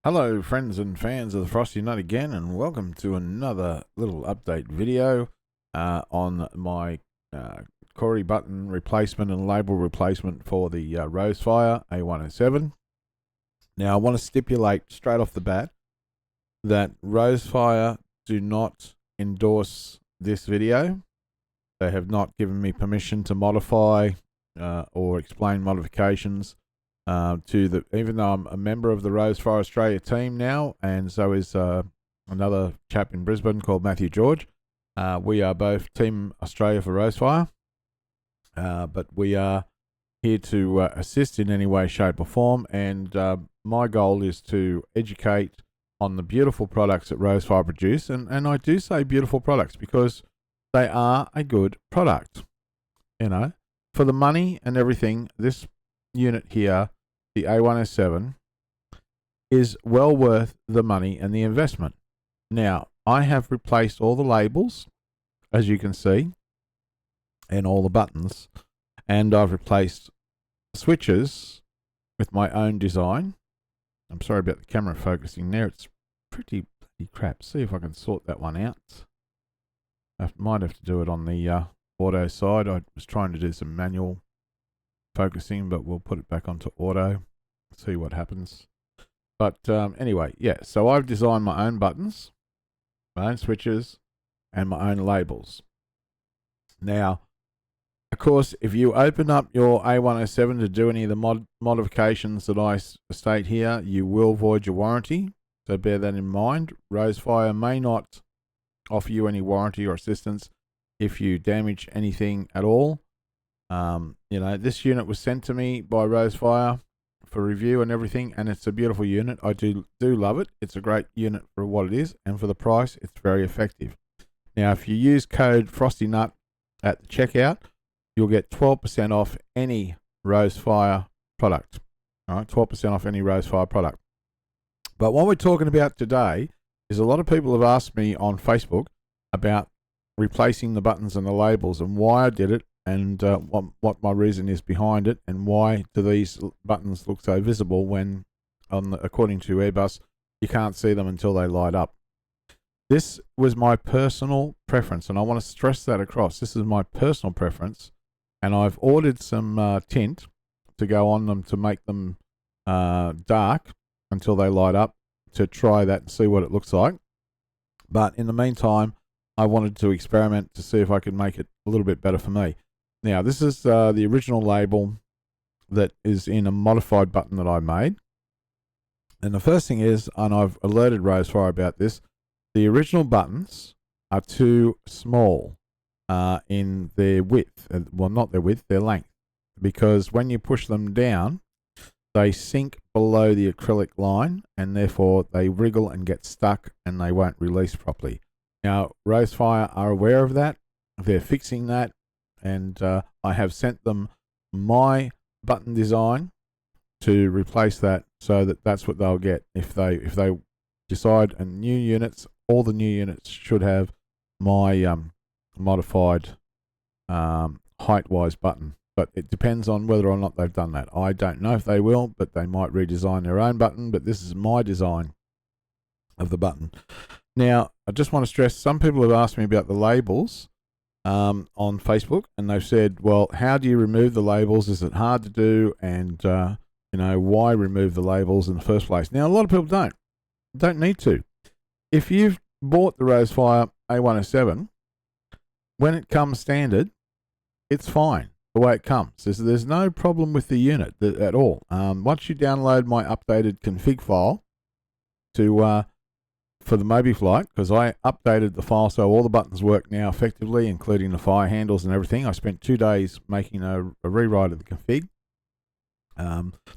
Hello friends and fans of the Frosty Nut again, and welcome to another little update video on my Korry button replacement and label replacement for the Rowsfire A107. Now I want to stipulate straight off the bat that Rowsfire do not endorse this video. They have not given me permission to modify or explain modifications even though I'm a member of the Rowsfire Australia team now, and so is another chap in Brisbane called Matthew George. We are both Team Australia for Rowsfire, but we are here to assist in any way, shape or form, and my goal is to educate on the beautiful products that Rowsfire produce, and I do say beautiful products because they are a good product. You know, for the money and everything, this unit here, the A107, is well worth the money and the investment. Now, I have replaced all the labels, as you can see, and all the buttons, and I've replaced switches with my own design. I'm sorry about the camera focusing there. It's pretty bloody crap. See if I can sort that one out. I might have to do it on the auto side. I was trying to do some manual focusing, but we'll put it back onto auto, see what happens. But anyway, yeah, so I've designed my own buttons, my own switches, and my own labels. Now, of course, if you open up your A107 to do any of the modifications that I state here, you will void your warranty, so bear that in mind. Rowsfire may not offer you any warranty or assistance if you damage anything at all. You know, this unit was sent to me by Rowsfire for review and everything, and it's a beautiful unit. I do love it. It's a great unit for what it is, and for the price, it's very effective. Now, if you use code FROSTYNUT at the checkout, you'll get 12% off any Rowsfire product. All right, 12% off any Rowsfire product. But what we're talking about today is a lot of people have asked me on Facebook about replacing the buttons and the labels and why I did it, and what my reason is behind it, and why do these buttons look so visible when, according to Airbus, you can't see them until they light up. This was my personal preference, and I want to stress that across. This is my personal preference, and I've ordered some tint to go on them to make them dark until they light up, to try that and see what it looks like. But in the meantime, I wanted to experiment to see if I could make it a little bit better for me. Now, this is the original label that is in a modified button that I made. And the first thing is, and I've alerted Rowsfire about this, the original buttons are too small in their width. Well, not their width, their length. Because when you push them down, they sink below the acrylic line, and therefore they wriggle and get stuck and they won't release properly. Now, Rowsfire are aware of that. They're fixing that. And I have sent them my button design to replace that, so that that's what they'll get if they decide. And new units, all the new units should have my modified height-wise button. But it depends on whether or not they've done that. I don't know if they will, but they might redesign their own button. But this is my design of the button. Now, I just want to stress, some people have asked me about the labels on Facebook, and they've said, well, how do you remove the labels? Is it hard to do? And, you know, why remove the labels in the first place? Now, a lot of people don't need to. If you've bought the Rowsfire A107, when it comes standard, it's fine the way it comes. There's no problem with the unit at all. Once you download my updated config file for the MobiFlight, because I updated the file so all the buttons work now effectively, including the fire handles and everything. I spent 2 days making a rewrite of the config.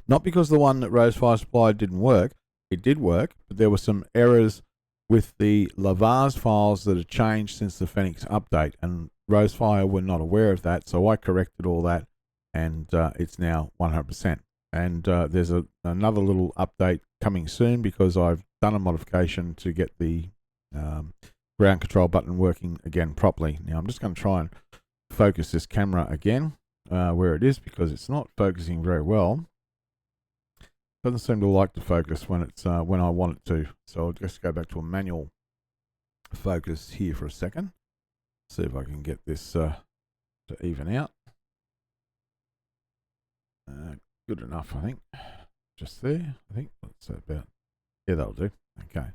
Not because the one that Rowsfire supplied didn't work. It did work, but there were some errors with the Lavars files that had changed since the Phoenix update, and Rowsfire were not aware of that, so I corrected all that, and it's now 100%. And there's another little update coming soon, because I've done a modification to get the ground control button working again properly. Now, I'm just going to try and focus this camera again where it is, because it's not focusing very well. Doesn't seem to like to focus when it's when I want it to. So I'll just go back to a manual focus here for a second. See if I can get this to even out. Good enough, I think. Just there, I think. What's that about? Yeah, that'll do. Okay.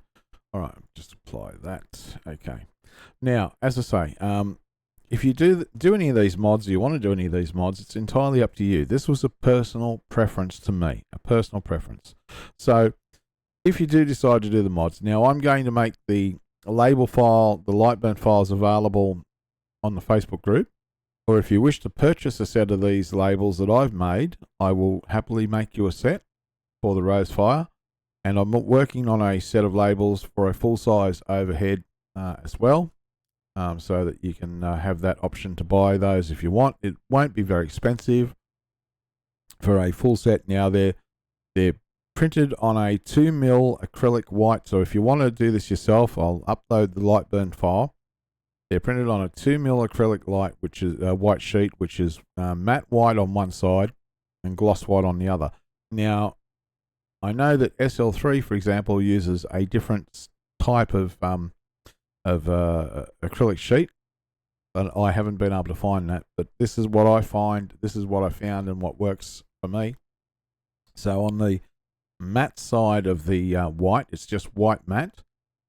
All right, just apply that. Okay. Now, as I say, if you do any of these mods, you want to do any of these mods, it's entirely up to you. This was a personal preference to me, a personal preference. So if you do decide to do the mods, now I'm going to make the label file, the Lightburn files available on the Facebook group. Or if you wish to purchase a set of these labels that I've made, I will happily make you a set for the Rowsfire. And I'm working on a set of labels for a full-size overhead as well, so that you can have that option to buy those if you want. It won't be very expensive for a full set. Now they're printed on a 2mm acrylic white. So if you want to do this yourself, I'll upload the Lightburn file. They're printed on a 2mm acrylic light, which is a white sheet, which is matte white on one side and gloss white on the other. Now, I know that SL3, for example, uses a different type of acrylic sheet, but I haven't been able to find that. But this is what I find. This is what I found and what works for me. So on the matte side of the white, it's just white matte,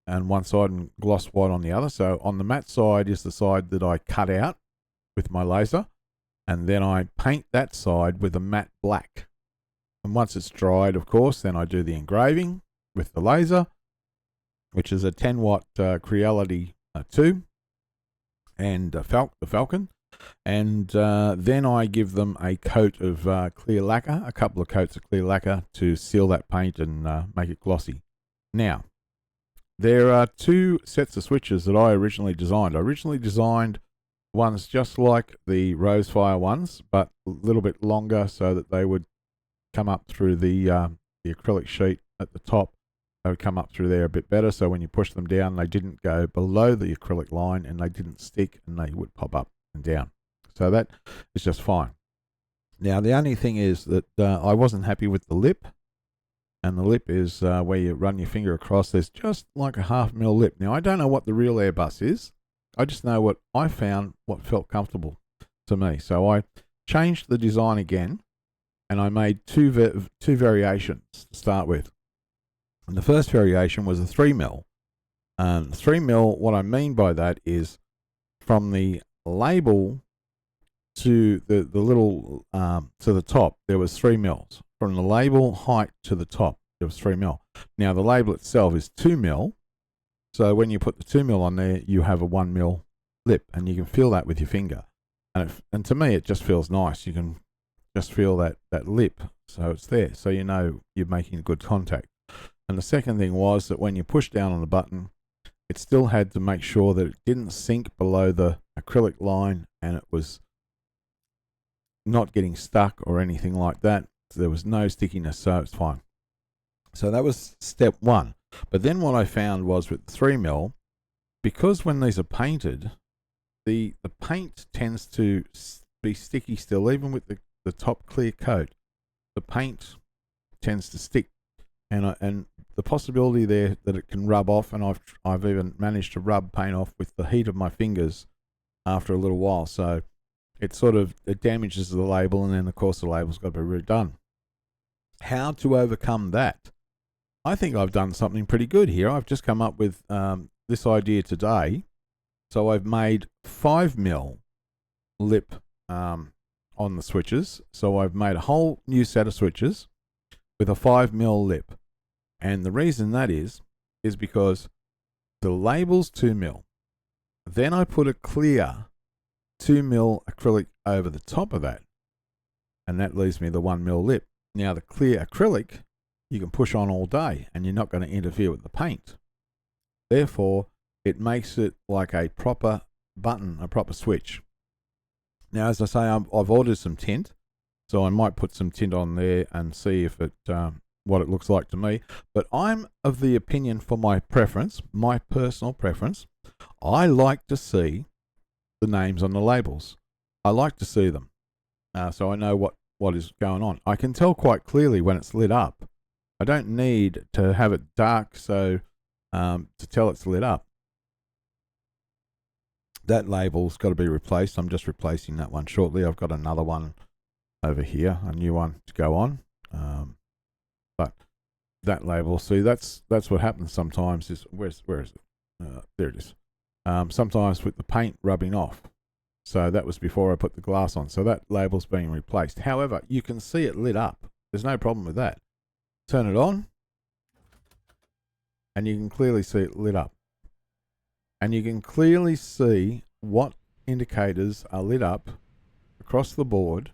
and one side and gloss white on the other. So on the matte side is the side that I cut out with my laser, and then I paint that side with a matte black. And once it's dried, of course, then I do the engraving with the laser, which is a 10-watt Creality 2 and the Falcon. And then I give them a coat of clear lacquer, a couple of coats of clear lacquer to seal that paint and make it glossy. Now, there are two sets of switches that I originally designed. I originally designed ones just like the Rowsfire ones, but a little bit longer so that they would come up through the acrylic sheet at the top. They would come up through there a bit better, so when you push them down, they didn't go below the acrylic line and they didn't stick, and they would pop up and down. So that is just fine. Now, the only thing is that I wasn't happy with the lip, and the lip is where you run your finger across. There's just like a 1/2 mm lip. Now, I don't know what the real Airbus is. I just know what I found, what felt comfortable to me. So I changed the design again, and I made two variations to start with. And the first variation was a 3mm. 3mm, what I mean by that is from the label to the little to the top, there was 3mm. From the label height to the top, there was 3mm. Now the label itself is 2mm. So when you put the 2mm on there, you have a 1mm lip, and you can feel that with your finger. And to me, it just feels nice. You can just feel that lip, so it's there. So you know you're making good contact. And the second thing was that when you push down on the button, it still had to make sure that it didn't sink below the acrylic line, and it was not getting stuck or anything like that. There was no stickiness, so it's fine. So that was step one. But then what I found was with 3mm, because when these are painted, the paint tends to be sticky still, even with the top clear coat. The paint tends to stick, and the possibility there that it can rub off, and I've even managed to rub paint off with the heat of my fingers after a little while. So it damages the label, and then of course the label's got to be redone. How to overcome that? I think I've done something pretty good here. I've just come up with this idea today. So I've made 5mm lip on the switches. So I've made a whole new set of switches with a 5mm lip. And the reason that is because the label's 2mm. Then I put a clear 2mm acrylic over the top of that, and that leaves me the 1mm lip. Now the clear acrylic you can push on all day, and you're not going to interfere with the paint. Therefore, it makes it like a proper button, a proper switch. Now, as I say, I've ordered some tint, so I might put some tint on there and see if it what it looks like to me. But I'm of the opinion, for my preference, my personal preference, I like to see the names on the labels. I like to see them, so I know what is going on. I can tell quite clearly when it's lit up I don't need to have it dark so to tell it's lit up. That label's got to be replaced. I'm just replacing that one shortly. I've got another one over here, a new one to go on. But that label, see, that's what happens sometimes. Is where is it? There it is. Sometimes with the paint rubbing off. So that was before I put the glass on. So that label's being replaced. However, you can see it lit up. There's no problem with that. Turn it on, and you can clearly see it lit up. And you can clearly see what indicators are lit up across the board.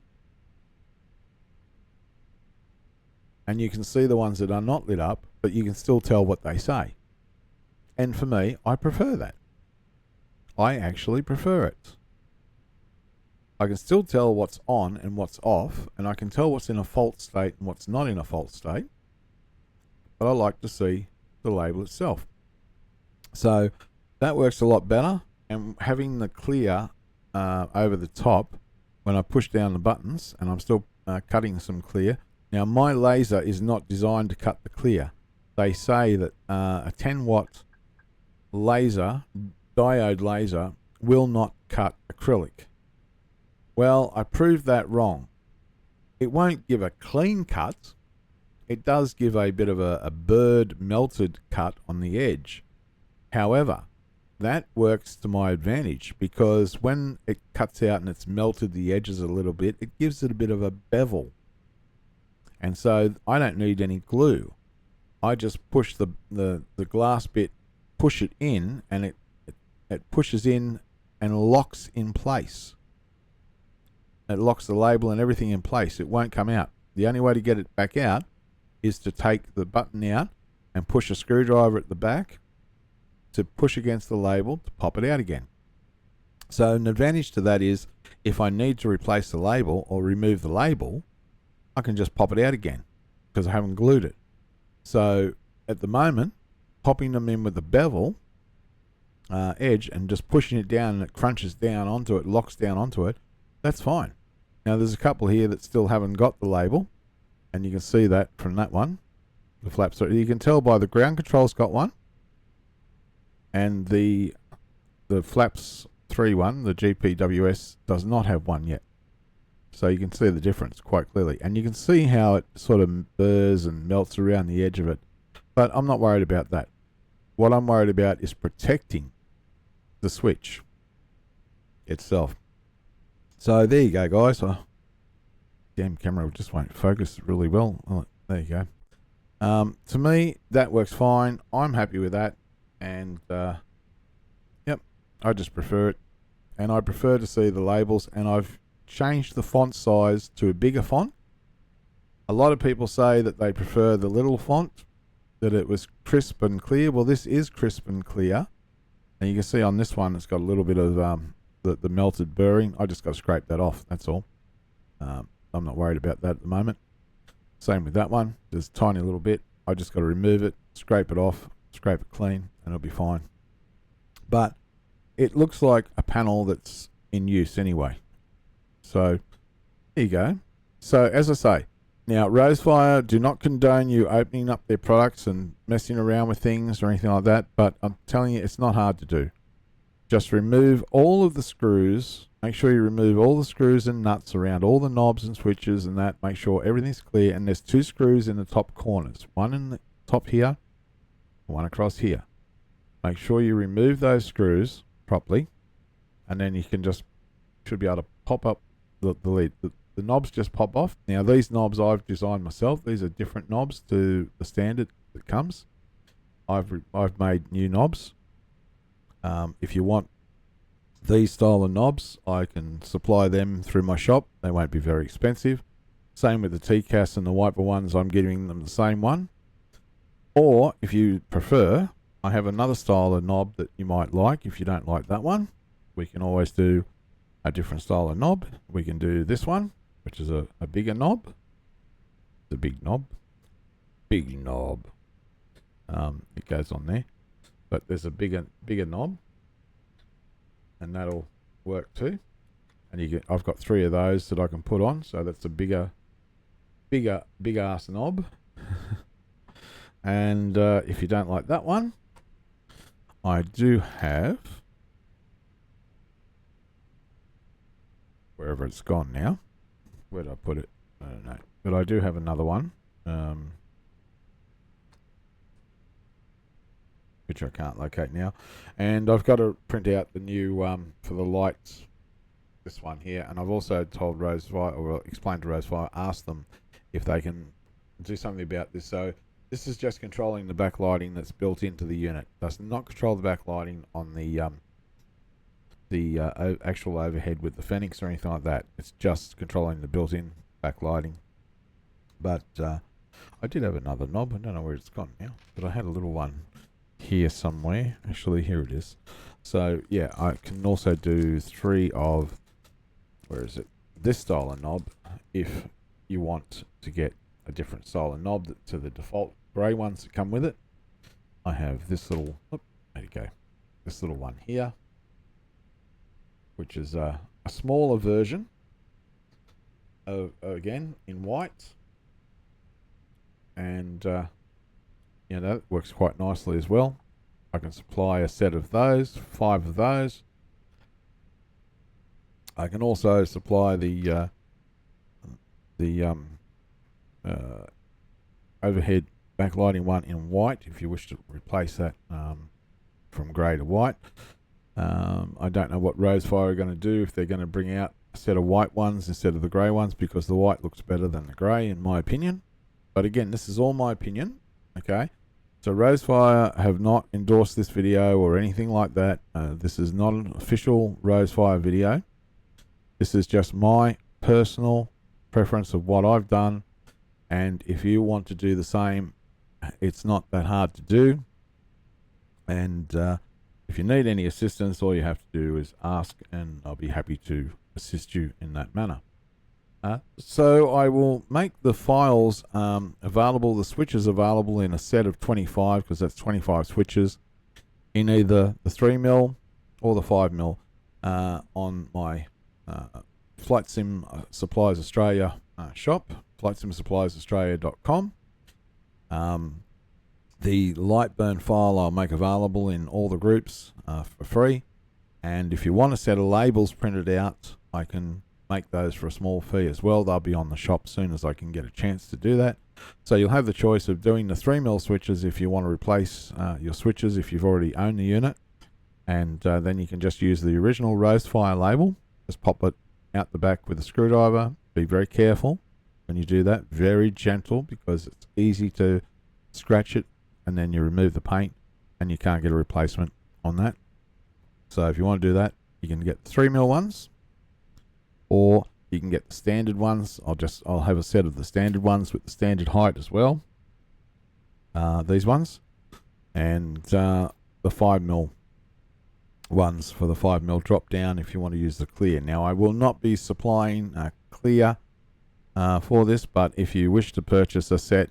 And you can see the ones that are not lit up, but you can still tell what they say. And for me, I prefer that. I actually prefer it. I can still tell what's on and what's off, and I can tell what's in a fault state and what's not in a fault state. But I like to see the label itself. So that works a lot better, and having the clear over the top when I push down the buttons, and I'm still cutting some clear. Now my laser is not designed to cut the clear. They say that a 10 watt laser, diode laser, will not cut acrylic. Well, I proved that wrong. It won't give a clean cut. It does give a bit of a bird melted cut on the edge. However, that works to my advantage because when it cuts out and it's melted the edges a little bit, it gives it a bit of a bevel. And so I don't need any glue. I just push the glass bit, push it in, and it pushes in and locks in place. It locks the label and everything in place. It won't come out. The only way to get it back out is to take the button out and push a screwdriver at the back to push against the label to pop it out again. So an advantage to that is if I need to replace the label or remove the label, I can just pop it out again because I haven't glued it. So at the moment, popping them in with the bevel edge and just pushing it down and it crunches down onto it, locks down onto it, that's fine. Now there's a couple here that still haven't got the label, and you can see that from that one. The flaps are, you can tell by the ground control's got one, and the flaps 3 one, the GPWS, does not have one yet. So you can see the difference quite clearly, and you can see how it sort of burrs and melts around the edge of it. But I'm not worried about that. What I'm worried about is protecting the switch itself. So there you go, guys. Damn camera just won't focus really well. Oh, there you go. To me, that works fine. I'm happy with that, and yep, I just prefer it, and I prefer to see the labels. And I've changed the font size to a bigger font. A lot of people say that they prefer the little font, that it was crisp and clear. Well, this is crisp and clear, and you can see on this one it's got a little bit of the melted burring. I just got to scrape that off, that's all. I'm not worried about that at the moment. Same with that one, just a tiny little bit. I just got to remove it, scrape it off, scrape it clean, and it'll be fine. But it looks like a panel that's in use anyway. So there you go. So as I say, now Rowsfire do not condone you opening up their products and messing around with things or anything like that, but I'm telling you, it's not hard to do. Just remove all of the screws. Make sure you remove all the screws and nuts around all the knobs and switches and that. Make sure everything's clear. And there's 2 screws in the top corners. One in the top here, one across here. Make sure you remove those screws properly, and then you can just should be able to pop up the lid. The knobs just pop off. Now these knobs I've designed myself. These are different knobs to the standard that comes. I've made new knobs. If you want these style of knobs, I can supply them through my shop. They won't be very expensive. Same with the TCAS and the wiper ones, I'm giving them the same one. Or if you prefer, I have another style of knob that you might like. If you don't like that one, we can always do a different style of knob. We can do this one, which is a bigger knob. It's a big knob. Big knob. It goes on there. But there's a bigger knob, and that'll work too. And I've got 3 of those that I can put on, so that's a big ass knob. And if you don't like that one, I do have, wherever it's gone now, where did I put it? I don't know, but I do have another one, which I can't locate now, and I've got to print out the new for the lights, this one here. And I've also told Rowsfire, or explained to Rowsfire, asked them if they can do something about this. So this is just controlling the backlighting that's built into the unit. Does not control the backlighting on the actual overhead with the Fenix or anything like that. It's just controlling the built-in backlighting. But I did have another knob. I don't know where it's gone now, but I had a little one here somewhere. Actually, here it is. So yeah, I can also do 3 of, where is it, this style of knob, if you want to get a different style of knob to the default grey ones that come with it. I have this little, there you go, this little one here, which is a smaller version of, again, in white, and you know, that works quite nicely as well. I can supply a set of those, 5 of those. I can also supply the overhead backlighting one in white if you wish to replace that from grey to white. I don't know what Rowsfire are going to do, if they're going to bring out a set of white ones instead of the grey ones, because the white looks better than the grey in my opinion. But again, this is all my opinion, okay? So Rowsfire have not endorsed this video or anything like that. This is not an official Rowsfire video. This is just my personal preference of what I've done, and if you want to do the same, it's not that hard to do. And if you need any assistance, all you have to do is ask, and I'll be happy to assist you in that manner. So I will make the files available, the switches available in a set of 25, because that's 25 switches, in either the 3mm or the 5mm on my Flight Sim Supplies Australia shop, flightsimsuppliesaustralia.com. The Lightburn file I'll make available in all the groups for free, and if you want a set of labels printed out, I can make those for a small fee as well. They'll be on the shop as soon as I can get a chance to do that. So you'll have the choice of doing the 3mm switches if you want to replace your switches if you've already owned the unit, and then you can just use the original Rowsfire label. Just pop it out the back with a screwdriver. Be very careful when you do that, very gentle, because it's easy to scratch it and then you remove the paint and you can't get a replacement on that. So if you want to do that, you can get the 3mm ones, or you can get the standard ones. I'll have a set of the standard ones with the standard height as well, these ones, and the 5mm ones for the 5mm drop down if you want to use the clear. Now I will not be supplying clear for this, but if you wish to purchase a set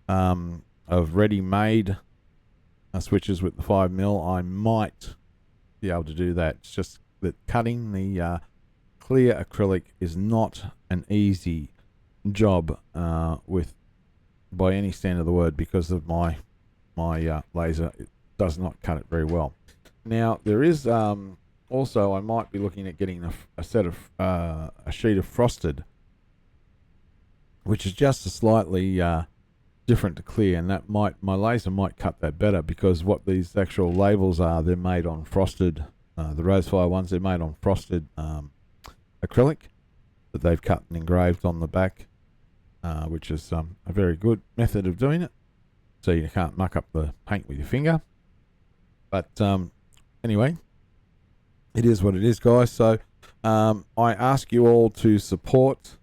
of ready-made switches with the 5mm, I might be able to do that. It's just that cutting the clear acrylic is not an easy job by any standard of the word, because of my laser. It does not cut it very well. Now there is also, I might be looking at getting a set of a sheet of frosted, which is just a slightly different to clear, and that my laser might cut that better, because what these actual labels are, they're made on frosted. The Rowsfire ones, they're made on frosted acrylic that they've cut and engraved on the back, which is a very good method of doing it, so you can't muck up the paint with your finger. But anyway, it is what it is, guys. So I ask you all to support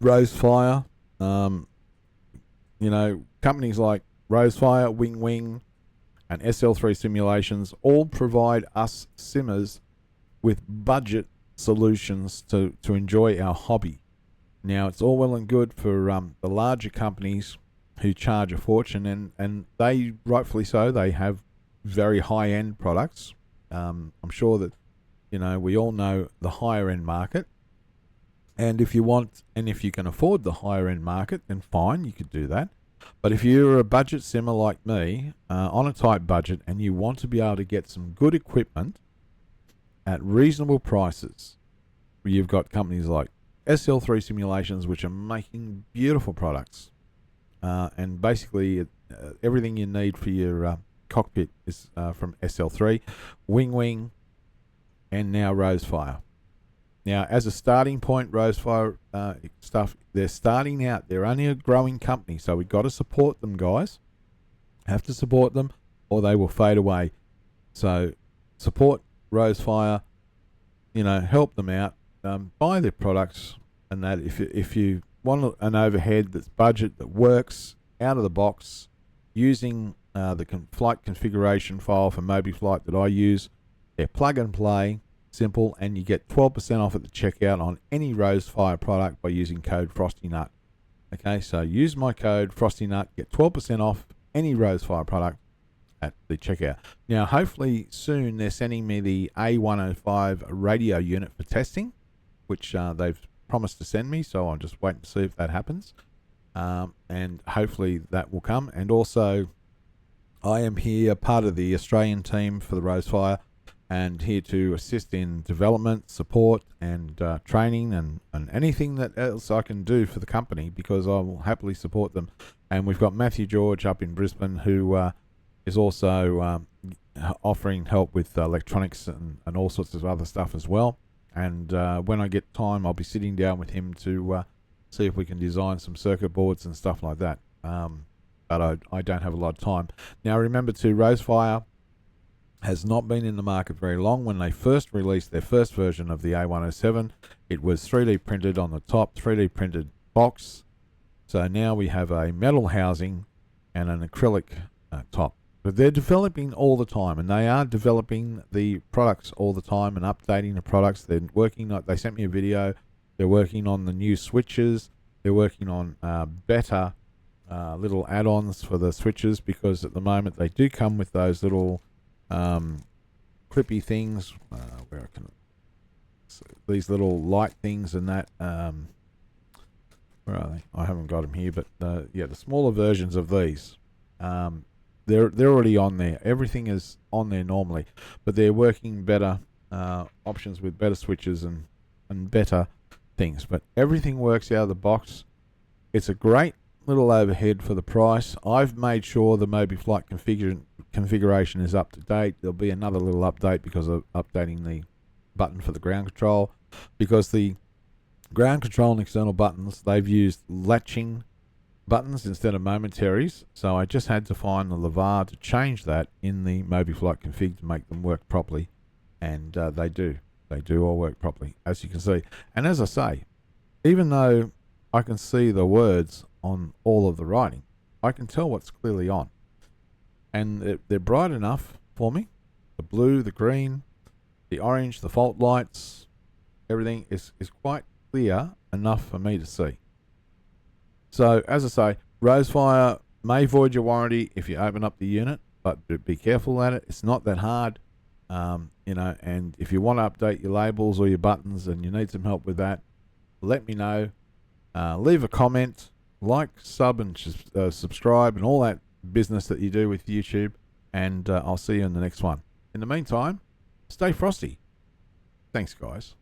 Rowsfire. You know, companies like Rowsfire, Wing, and SL3 Simulations all provide us simmers with budget solutions to enjoy our hobby. Now, it's all well and good for the larger companies who charge a fortune, and they, rightfully so, they have very high-end products. I'm sure that, you know, we all know the higher-end market. And if you want, and if you can afford the higher end market, then fine, you could do that. But if you're a budget simmer like me, on a tight budget, and you want to be able to get some good equipment at reasonable prices, you've got companies like SL3 Simulations, which are making beautiful products. And basically, everything you need for your cockpit is from SL3, Wing, and now Rowsfire. Now, as a starting point, Rowsfire stuff, they're starting out. They're only a growing company, so we've got to support them, guys. Have to support them, or they will fade away. So support Rowsfire. Help them out. Buy their products, and that if you want an overhead that's budget, that works out of the box, using the flight configuration file for MobiFlight that I use, they're plug and play. Simple, and you get 12% off at the checkout on any Rowsfire product by using code FrostyNut. Okay, so use my code FrostyNut, get 12% off any Rowsfire product at the checkout. Now, hopefully soon they're sending me the A105 radio unit for testing, which they've promised to send me, so I'll just wait and see if that happens. And hopefully that will come. And also, I am here, part of the Australian team for the Rowsfire, and here to assist in development, support, and training, and anything that else I can do for the company, because I will happily support them. And we've got Matthew George up in Brisbane, who is also offering help with electronics and all sorts of other stuff as well. And when I get time, I'll be sitting down with him to see if we can design some circuit boards and stuff like that. But I don't have a lot of time. Now, remember too, Rowsfire has not been in the market very long. When they first released their first version of the A107, it was 3D printed on the top, 3D printed box. So now we have a metal housing and an acrylic top. But they're developing all the time, and they are developing the products all the time and updating the products. They're working on, they sent me a video, they're working on the new switches, they're working on better little add-ons for the switches, because at the moment they do come with those little clippy things, where I can, so these little light things and that, where are they? I haven't got them here, but yeah, the smaller versions of these, they're already on there. Everything is on there normally, but they're working better options with better switches and better things. But everything works out of the box. It's a great little overhead for the price. I've made sure the MobiFlight configuration is up to date. There'll be another little update because of updating the button for the ground control, because the ground control and external buttons, they've used latching buttons instead of momentaries, so I just had to find the lever to change that in the MobiFlight config to make them work properly, and they do all work properly, as you can see. And as I say, even though I can see the words on all of the writing, I can tell what's clearly on, and they're bright enough for me. The blue, the green, the orange, the fault lights, everything is quite clear enough for me to see. So, as I say, Rowsfire may void your warranty if you open up the unit, but be careful at it. It's not that hard, and if you want to update your labels or your buttons and you need some help with that, let me know. Leave a comment, like, sub, and subscribe, and all that business that you do with YouTube, and I'll see you in the next one. In the meantime, stay frosty. Thanks, guys.